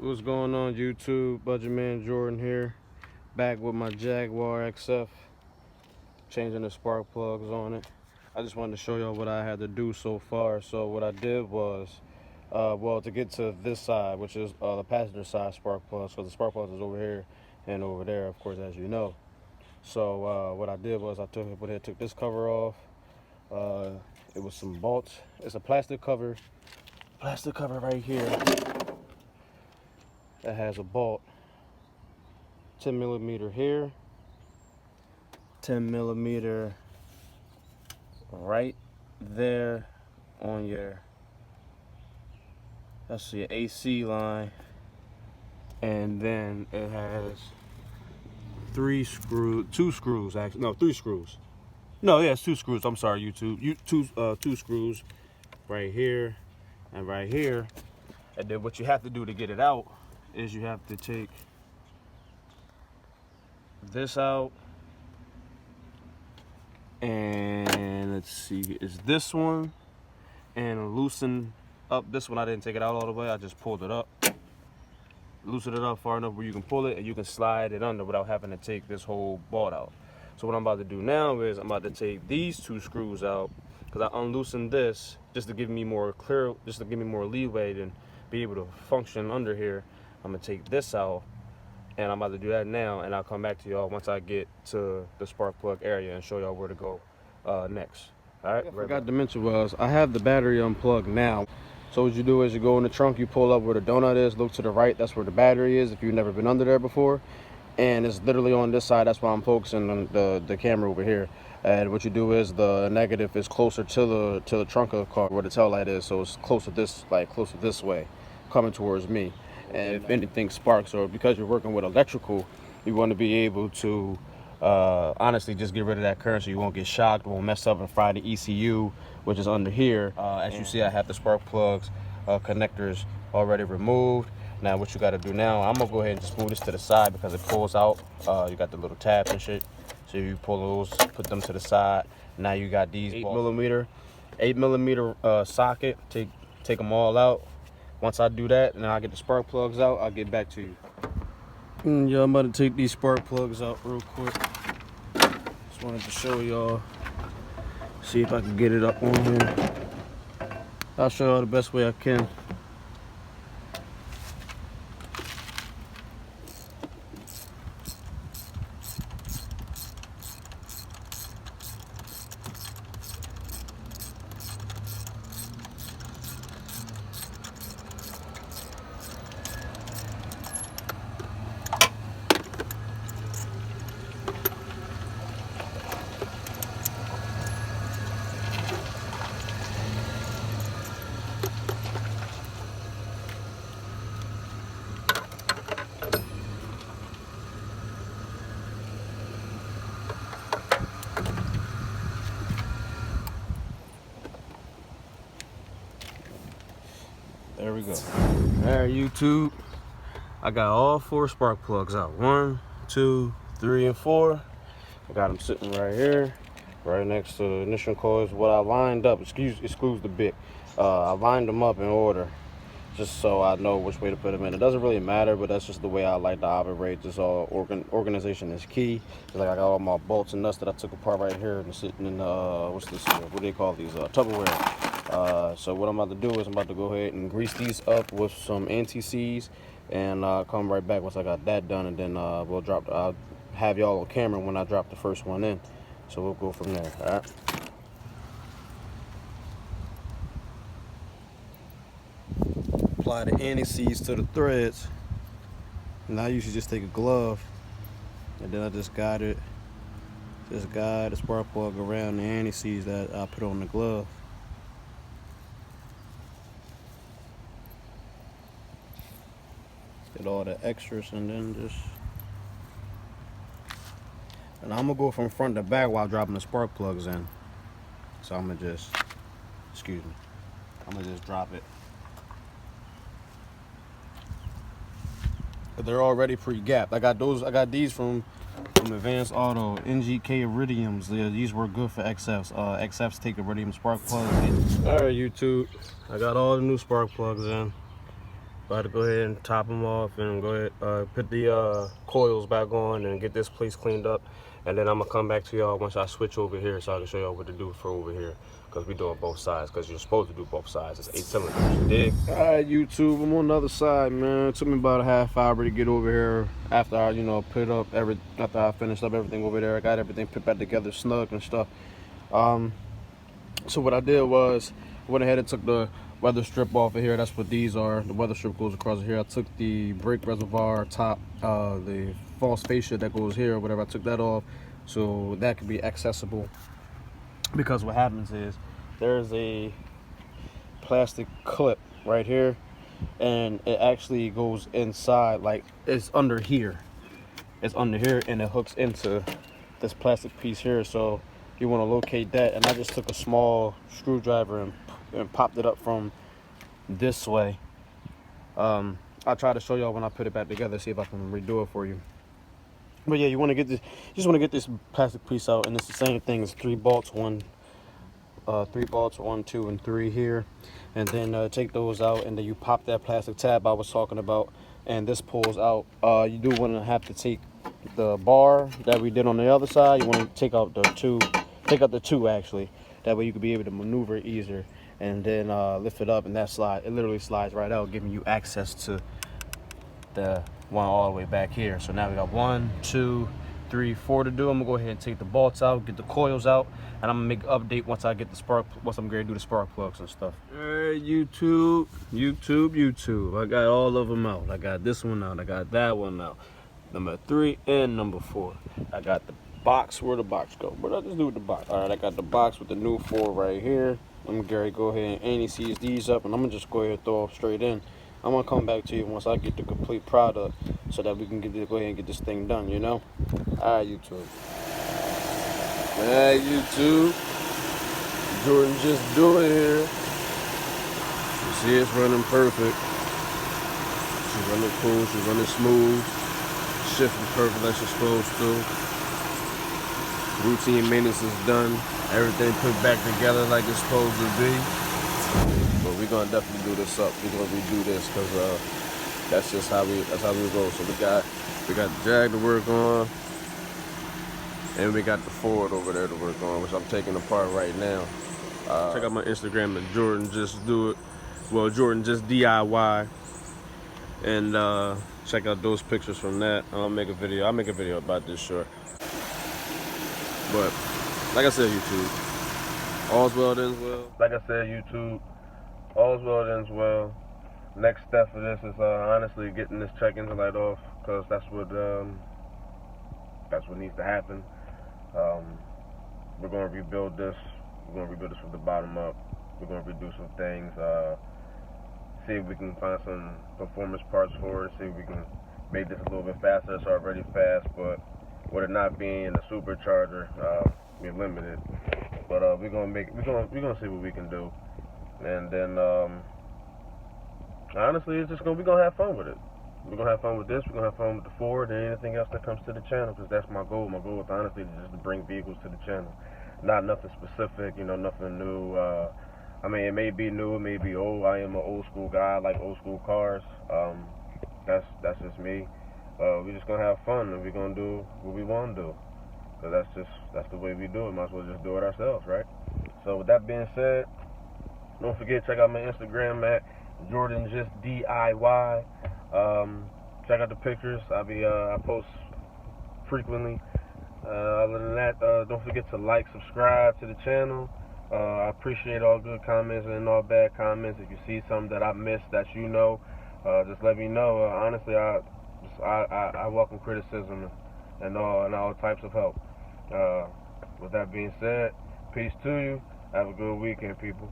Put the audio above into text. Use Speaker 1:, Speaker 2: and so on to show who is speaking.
Speaker 1: What's going on, YouTube? Budget Man Jordan here, back with my Jaguar XF, changing the spark plugs on it. I just wanted to show y'all what I had to do so far. So what I did was, to get to this side, which is the passenger side spark plugs, because the spark plugs is over here and over there, of course, as you know. So what I did was I took this cover off. It was some bolts. It's a plastic cover right here that has a bolt, 10 millimeter here, 10 millimeter right there on your, that's your AC line, and then it has three screws, it's two screws. I'm sorry, YouTube. Two screws right here and right here. And then what you have to do to get it out is you have to take this out, and let's see, it's this one, and loosen up this one. I didn't take it out all the way, I just pulled it up, loosen it up far enough where you can pull it and you can slide it under without having to take this whole bolt out. So what I'm about to do now is I'm about to take these two screws out, because I unloosened this just to give me more leeway and be able to function under here. I'm gonna take this out, and I'm about to do that now, and I'll come back to y'all once I get to the spark plug area and show y'all where to go next. All right. I forgot to mention was I have the battery unplugged now. So what you do is you go in the trunk, you pull up where the donut is, look to the right, that's where the battery is if you've never been under there before. And it's literally on this side, that's why I'm focusing on the camera over here. And what you do is the negative is closer to the trunk of the car where the tail light is, so it's closer this way, coming towards me. And if anything sparks, or because you're working with electrical, you want to be able to honestly just get rid of that current so you won't get shocked, won't mess up and fry the ECU, which is under here. As you see, I have the spark plugs connectors already removed. Now what you got to do now, I'm gonna go ahead and just move this to the side because it pulls out. You got the little tabs and shit, so you pull those, put them to the side. Now you got these 8 millimeter socket. Take them all out. Once I do that, and I get the spark plugs out, I'll get back to you. Yeah, I'm about to take these spark plugs out real quick. Just wanted to show y'all. See if I can get it up on here. I'll show y'all the best way I can. There we go. All right, YouTube. I got all 4 spark plugs out. 1, 2, 3, and 4. I got them sitting right here, right next to the ignition coils. What I lined up, excuse the bit. I lined them up in order, just so I know which way to put them in. It doesn't really matter, but that's just the way I like to operate. Just organization is key. It's like I got all my bolts and nuts that I took apart right here and sitting in what's this? What do they call these? Tupperware. So what I'm about to do is I'm about to go ahead and grease these up with some anti-seize, and come right back once I got that done, and then I'll have y'all on camera when I drop the first one in. So we'll go from there. All right. Apply the anti-seize to the threads, and I usually just take a glove, and then I just guide the spark plug around the anti-seize that I put on the glove. Get all the extras, and then and I'm gonna go from front to back while dropping the spark plugs in. So I'm gonna just drop it. But they're already pre-gapped. I got these from Advanced Auto, NGK Iridiums. These were good for XFs. XFs take Iridium spark plugs. All right, YouTube. I got all the new spark plugs in. About to go ahead and top them off and go ahead put the coils back on and get this place cleaned up, and then I'm gonna come back to y'all once I switch over here so I can show y'all what to do for over here, because we doing both sides, because you're supposed to do both sides. It's 8 cylinders, you dig? Alright, YouTube, I'm on the other side, man. It took me about a half hour to get over here after I, after I finished up everything over there. I got everything put back together snug and stuff. So what I did was went ahead and took the weather strip off of here. That's what these are. The weather strip goes across here. I took the brake reservoir top, the false fascia that goes here or whatever. I took that off so that can be accessible, because what happens is there's a plastic clip right here, and it actually goes inside, like it's under here. It's under here, and it hooks into this plastic piece here. So you want to locate that, and I just took a small screwdriver and popped it up from this way. I'll try to show y'all when I put it back together, see if I can redo it for you. But yeah, you want to get this, you just want to get this plastic piece out, and it's the same thing. It's 3 bolts, 1, 2, and 3 here, and then take those out, and then you pop that plastic tab I was talking about, and this pulls out. You do want to have to take the bar that we did on the other side. You want to take out the two actually. That way you can be able to maneuver it easier, and then lift it up, and that slide, it literally slides right out, giving you access to the one all the way back here. So now we got 1, 2, 3, 4 to do. I'm gonna go ahead and take the bolts out, get the coils out, and I'm gonna make an update once I get the once I'm gonna do the spark plugs and stuff. Alright, YouTube. I got all of them out. I got this one out, I got that one out. Number 3 and number 4. I got the box. Where'd the box go? What did I just do with the box? Alright, I got the box with the new 4 right here. I'm gonna go ahead and anti-seize these up, and I'm gonna just go ahead and throw them straight in. I'm gonna come back to you once I get the complete product, so that we can go ahead and get this thing done, you know? Alright, YouTube. Alright, YouTube. Jordan just doing here. You see, it's running perfect. She's running cool, she's running smooth. Shifting perfect like she's supposed to. Routine maintenance is done. Everything put back together like it's supposed to be. But we're gonna definitely do this up. We're gonna redo this, because that's just how we roll. So we got the Jag to work on, and we got the Ford over there to work on, which I'm taking apart right now. Check out my Instagram at Jordan Just Do It. Well, Jordan Just DIY, and check out those pictures from that. I'll make a video about this, sure. But like I said, YouTube, all's well that ends well. Like I said, YouTube, all's well that ends well. Next step for this is honestly getting this check engine light off, because that's what needs to happen. We're gonna rebuild this. We're gonna rebuild this from the bottom up. We're gonna redo some things. See if we can find some performance parts for it. See if we can make this a little bit faster. It's already fast, but with it not being a supercharger, we're limited. But we're gonna see what we can do, and then honestly, it's just we're gonna have fun with it. We're gonna have fun with this. We're gonna have fun with the Ford and anything else that comes to the channel, because that's my goal. My goal is honestly just to bring vehicles to the channel, not nothing specific, nothing new. I mean, it may be new, it may be old. I am an old school guy. I like old school cars. That's just me. We're just gonna have fun, and we're gonna do what we want to do, because that's the way we do it. Might as well just do it ourselves, right? So with that being said, don't forget, check out my Instagram at Jordan Just DIY. Check out the pictures. I post frequently. Other than that, don't forget to like, subscribe to the channel. I appreciate all good comments and all bad comments. If you see something that I missed that just let me know. Honestly, I welcome criticism and all types of help. With that being said, peace to you. Have a good weekend, people.